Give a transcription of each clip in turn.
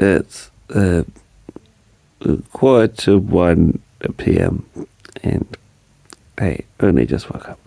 It's 1:45 p.m. and I only just woke up.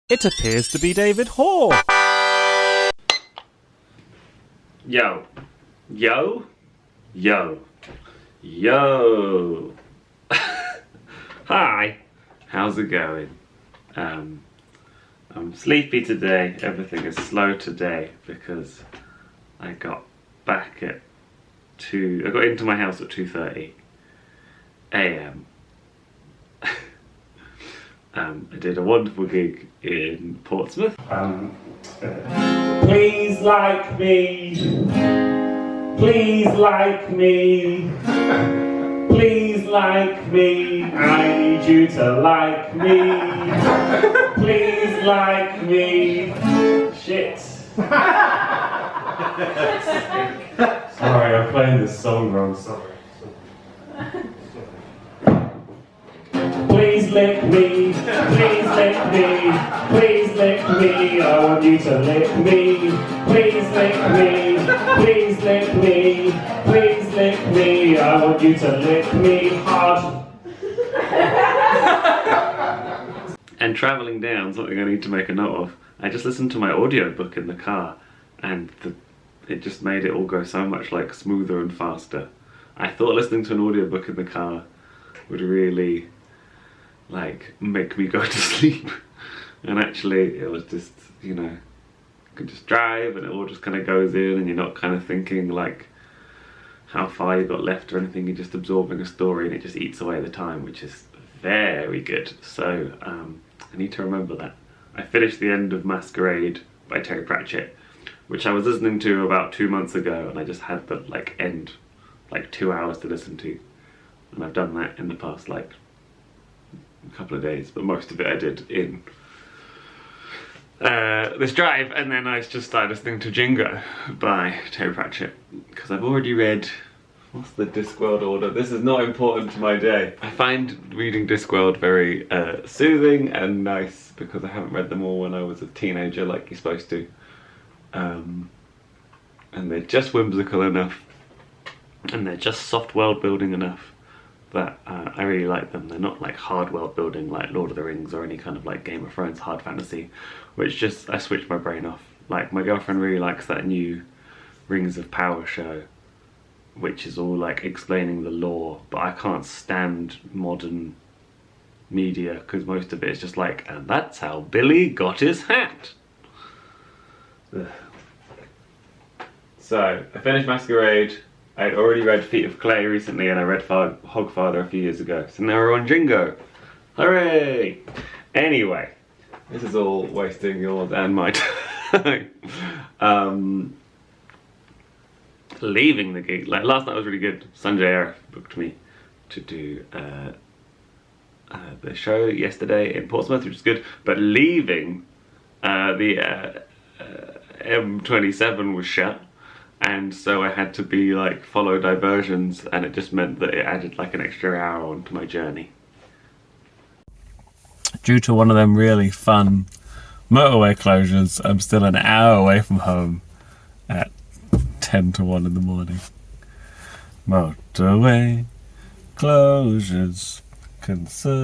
It appears to be David Hoare. Yo. Yo. Yo. Yo. Hi. How's it going? I'm sleepy today. Everything is slow today because I got back at I got into my house at 2:30 a.m. I did a wonderful gig in Portsmouth. Please like me. Please like me. Please like me. I need you to like me. Please like me. Shit. Sorry, I'm playing this song wrong. Sorry. Please lick me, please lick me, please lick me, I want you to lick me. Please lick me, please lick me, please lick me, I want you to lick me hard. And travelling down, something I need to make a note of, I just listened to my audiobook in the car and it just made it all go so much like smoother and faster. I thought listening to an audiobook in the car would really like make me go to sleep, and actually it was just, you know, you can just drive and it all just kind of goes in and you're not kind of thinking like how far you got left or anything. You're just absorbing a story and it just eats away the time, which is very good. So I need to remember that. I finished the end of Masquerade by Terry Pratchett, which I was listening to about 2 months ago, and I just had the like end, like 2 hours to listen to, and I've done that in the past like a couple of days, but most of it I did in this drive, and then I just started listening to Jingo by Terry Pratchett because I've already read, what's the Discworld order? This is not important to my day. I find reading Discworld very soothing and nice because I haven't read them all when I was a teenager like you're supposed to, and they're just whimsical enough and they're just soft world building enough that I really like them. They're not like hard world building like Lord of the Rings or any kind of like Game of Thrones hard fantasy, which just, I switch my brain off. Like my girlfriend really likes that new Rings of Power show, which is all like explaining the lore, but I can't stand modern media because most of it is just like, and that's how Billy got his hat. Ugh. So I finished Masquerade. I'd already read Feet of Clay recently, and I read Hogfather a few years ago, so now we're on Jingo. Hooray! Anyway, this is all wasting yours and my time. Leaving the gig, like last night was really good. Sanjay Arif booked me to do the show yesterday in Portsmouth, which is good, but leaving, the M27 was shut. And so I had to be like follow diversions, and it just meant that it added like an extra hour onto my journey. Due to one of them really fun motorway closures, I'm still an hour away from home at 10 to 1 in the morning. Motorway closures concern.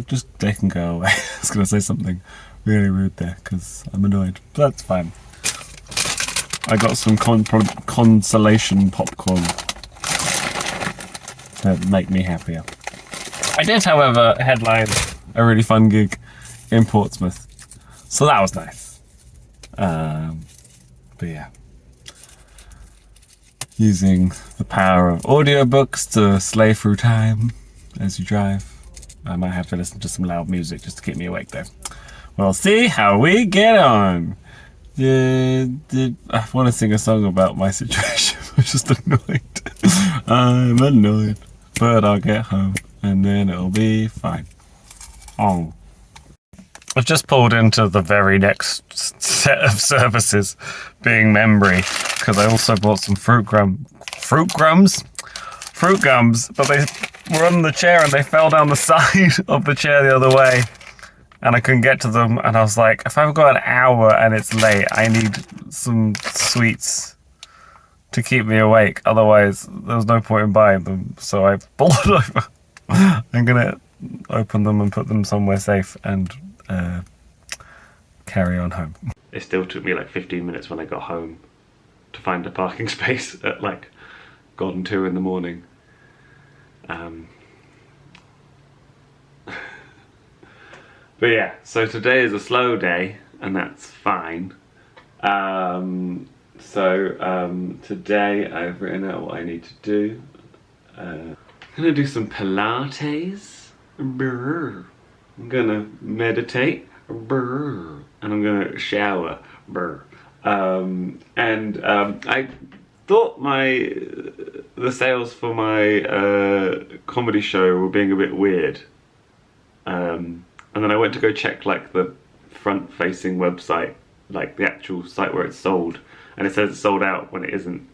Just they can go away. I was going to say something really rude there because I'm annoyed, but that's fine. I got some consolation popcorn to make me happier. I did, however, headline a really fun gig in Portsmouth, so that was nice. But yeah, using the power of audiobooks to slay through time as you drive. I might have to listen to some loud music just to keep me awake though. We'll see how we get on. I want to sing a song about my situation. I'm just annoyed. I'm annoyed, but I'll get home and then it'll be fine. Oh. I've just pulled into the very next set of services, being Membry, because I also bought some fruit gums, but they were on the chair and they fell down the side of the chair the other way. and I couldn't get to them. And I was like, if I've got an hour and it's late, I need some sweets to keep me awake. Otherwise, there's no point in buying them. So I pulled over. I'm gonna open them and put them somewhere safe and carry on home. It still took me like 15 minutes when I got home to find a parking space at like gone 2 in the morning. But yeah, so today is a slow day, and that's fine. Today I've written out what I need to do. I'm gonna do some Pilates. Brr. I'm gonna meditate. Brr. And I'm gonna shower. Brr. I thought the sales for my comedy show were being a bit weird. And then I went to go check like the front-facing website, like the actual site where it's sold, and it says it's sold out when it isn't.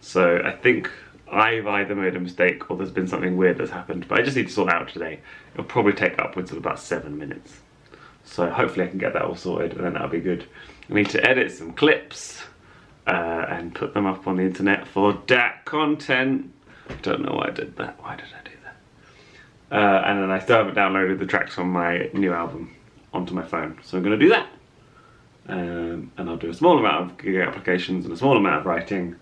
So I think I've either made a mistake or there's been something weird that's happened, but I just need to sort it out today. It'll probably take upwards of about 7 minutes. So hopefully I can get that all sorted, and then that'll be good. I need to edit some clips and put them up on the internet for that content. Don't know why I did that. Why did I do that? And then I still haven't downloaded the tracks from my new album onto my phone, so I'm going to do that. And I'll do a small amount of gig applications and a small amount of writing.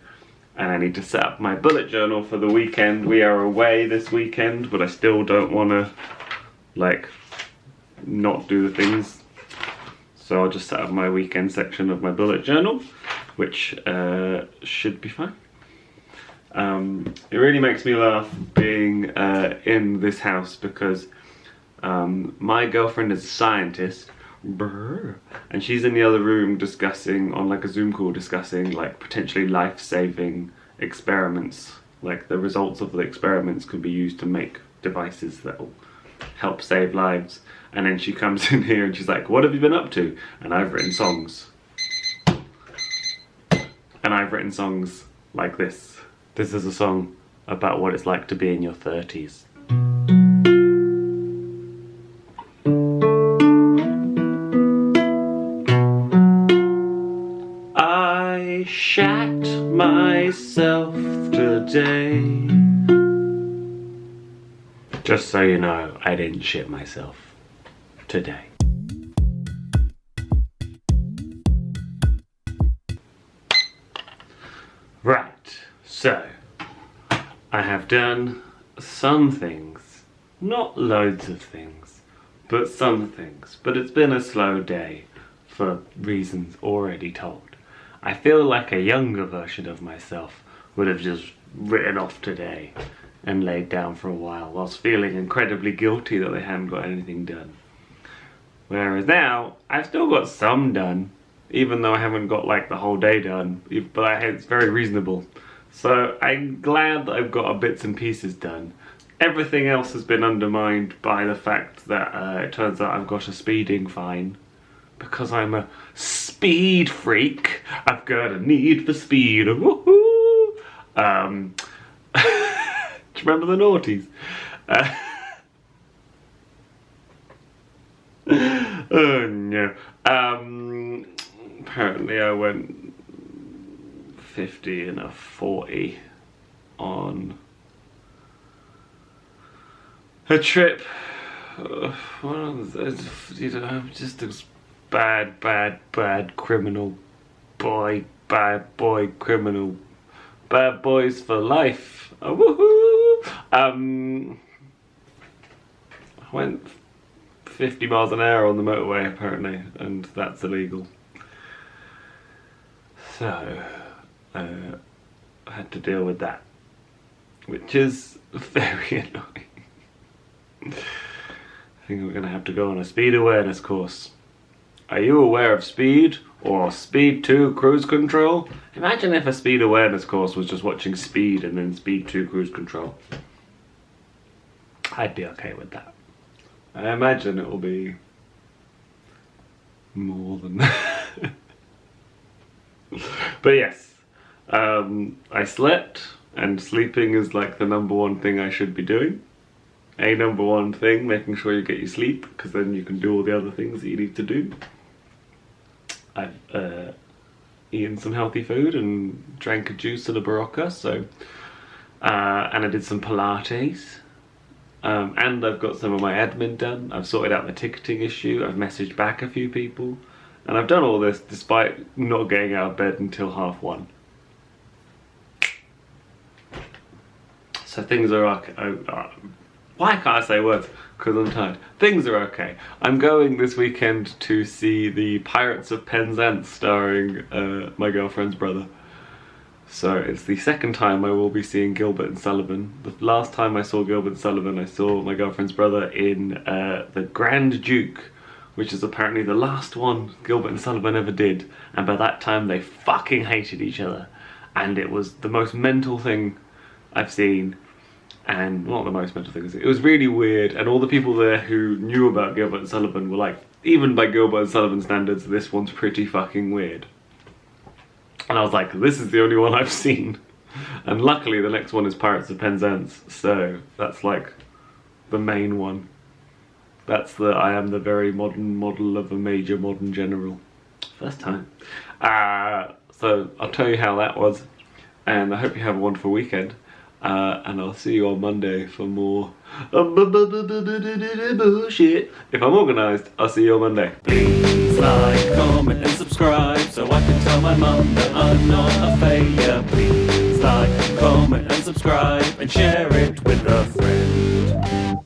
And I need to set up my bullet journal for the weekend. We are away this weekend, but I still don't want to, like, not do the things. So I'll just set up my weekend section of my bullet journal, which should be fine. It really makes me laugh being in this house because my girlfriend is a scientist, and she's in the other room discussing, on like a Zoom call, discussing like potentially life-saving experiments. Like the results of the experiments could be used to make devices that will help save lives. And then she comes in here and she's like, what have you been up to? And I've written songs. And I've written songs like this. This is a song about what it's like to be in your 30s. I shat myself today. Just so you know, I didn't shit myself today. Right, so I have done some things, not loads of things, but some things. But it's been a slow day for reasons already told. I feel like a younger version of myself would have just written off today and laid down for a while whilst feeling incredibly guilty that they hadn't got anything done. Whereas now, I've still got some done, even though I haven't got like the whole day done, but it's very reasonable. So I'm glad that I've got bits and pieces done. Everything else has been undermined by the fact that it turns out I've got a speeding fine. Because I'm a speed freak, I've got a need for speed. Woohoo! Do you remember the noughties? Oh no. Apparently I went 50 and a 40 on a trip. I'm just a bad criminal boy. Bad boy criminal. Bad boys for life. Oh, woohoo! I went 50 miles an hour on the motorway apparently, and that's illegal. So, I had to deal with that, which is very annoying. I think we're going to have to go on a speed awareness course. Are you aware of speed? Or Speed 2 cruise control? Imagine if a speed awareness course was just watching Speed and then Speed 2 cruise control. I'd be okay with that. I imagine it will be more than that. But yes, I slept, and sleeping is like the #1 thing I should be doing. number one thing, making sure you get your sleep, because then you can do all the other things that you need to do. I've eaten some healthy food and drank a juice and a Barocca, so and I did some Pilates. And I've got some of my admin done. I've sorted out the ticketing issue. I've messaged back a few people. And I've done all this despite not getting out of bed until 1:30. So things are okay. Why can't I say words? Because I'm tired. Things are okay. I'm going this weekend to see the Pirates of Penzance starring my girlfriend's brother. So it's the second time I will be seeing Gilbert and Sullivan. The last time I saw Gilbert and Sullivan, I saw my girlfriend's brother in The Grand Duke, which is apparently the last one Gilbert and Sullivan ever did. And by that time they fucking hated each other. And it was the most mental thing I've seen. And not the most mental thing, it was really weird. And all the people there who knew about Gilbert and Sullivan were like, even by Gilbert and Sullivan standards, this one's pretty fucking weird. And I was like, this is the only one I've seen. And luckily the next one is Pirates of Penzance, so that's like the main one. That's the I am the very modern model of a major modern general. First time. So I'll tell you how that was. And I hope you have a wonderful weekend. And I'll see you on Monday for more bullshit. If I'm organised, I'll see you on Monday. Please like, comment and subscribe so I can tell my mum that I'm not a failure. Please like, comment and subscribe and share it with a friend.